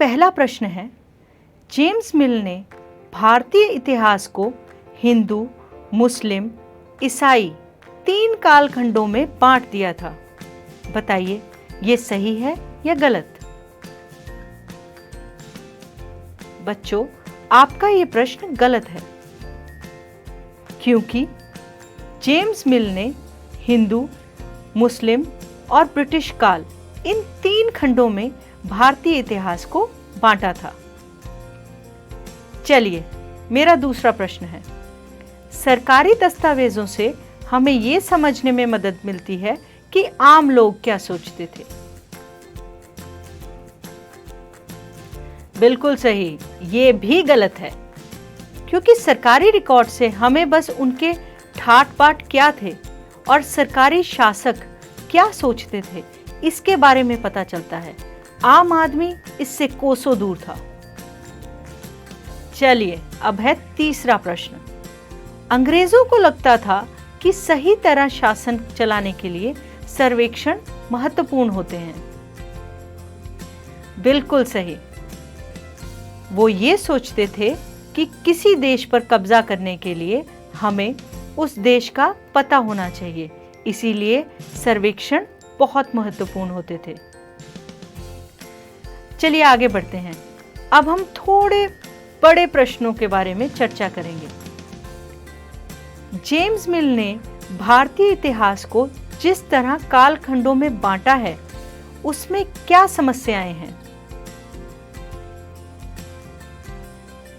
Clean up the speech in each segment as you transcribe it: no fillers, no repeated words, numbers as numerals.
पहला प्रश्न है, जेम्स मिल ने भारतीय इतिहास को हिंदू, मुस्लिम, ईसाई 3 कालखंडों में बांट दिया था। बताइए ये सही है या गलत? बच्चों, आपका ये प्रश्न गलत है, क्योंकि जेम्स मिल ने हिंदू, मुस्लिम और ब्रिटिश काल इन 3 खंडों में भारतीय इतिहास को बांटा था। चलिए, मेरा दूसरा प्रश्न है, सरकारी दस्तावेजों से हमें ये समझने में मदद मिलती है कि आम लोग क्या सोचते थे। बिल्कुल सही, ये भी गलत है, क्योंकि सरकारी रिकॉर्ड से हमें बस उनके ठाट बाट क्या थे और सरकारी शासक क्या सोचते थे इसके बारे में पता चलता है। आम आदमी इससे कोसों दूर था। चलिए, अब है तीसरा प्रश्न। अंग्रेजों को लगता था कि सही तरह शासन चलाने के लिए सर्वेक्षण महत्वपूर्ण होते हैं। बिल्कुल सही, वो ये सोचते थे कि किसी देश पर कब्जा करने के लिए हमें उस देश का पता होना चाहिए, इसीलिए सर्वेक्षण बहुत महत्वपूर्ण होते थे। चलिए आगे बढ़ते हैं। अब हम थोड़े बड़े प्रश्नों के बारे में चर्चा करेंगे। जेम्स मिल ने भारतीय इतिहास को जिस तरह कालखंडों में बांटा है, उसमें क्या समस्याएं हैं?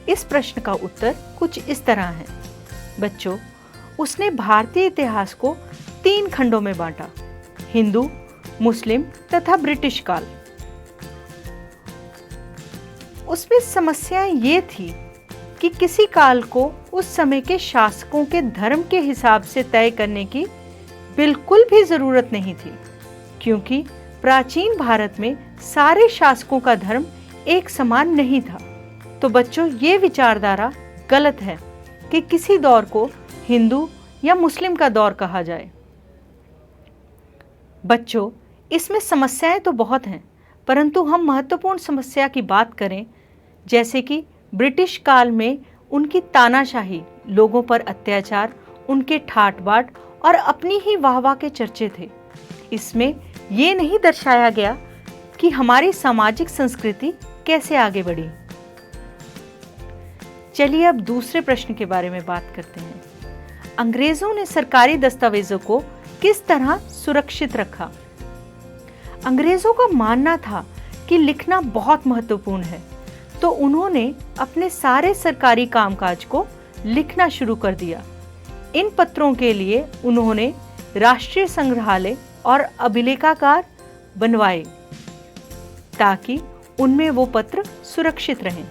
इस प्रश्न का उत्तर कुछ इस तरह है। बच्चों, उसने भारतीय इतिहास को 3 खंडों में बांटा, हिंदू, मुस्लिम तथा ब्रिटिश काल। उसमें समस्याएं ये थी कि किसी काल को उस समय के शासकों के धर्म के हिसाब से तय करने की बिल्कुल भी जरूरत नहीं थी, क्योंकि प्राचीन भारत में सारे शासकों का धर्म एक समान नहीं था। तो बच्चों, ये विचारधारा गलत है कि किसी दौर को हिंदू या मुस्लिम का दौर कहा जाए। बच्चों, इसमें समस्याएं तो बहुत हैं, परंतु हम महत्वपूर्ण समस्या की बात करें, जैसे कि ब्रिटिश काल में उनकी तानाशाही, लोगों पर अत्याचार, उनके ठाट बाट और अपनी ही वाहवाह के चर्चे थे। इसमें ये नहीं दर्शाया गया कि हमारी सामाजिक संस्कृति कैसे आगे बढ़ी। चलिए अब दूसरे प्रश्न के बारे में बात करते हैं। अंग्रेजों ने सरकारी दस्तावेजों को किस तरह सुरक्षित रखा? अंग्रेजों का मानना था कि लिखना बहुत महत्वपूर्ण है, तो उन्होंने अपने सारे सरकारी कामकाज को लिखना शुरू कर दिया। इन पत्रों के लिए उन्होंने राष्ट्रीय संग्रहालय और अभिलेखागार बनवाए, ताकि उनमें वो पत्र सुरक्षित रहें।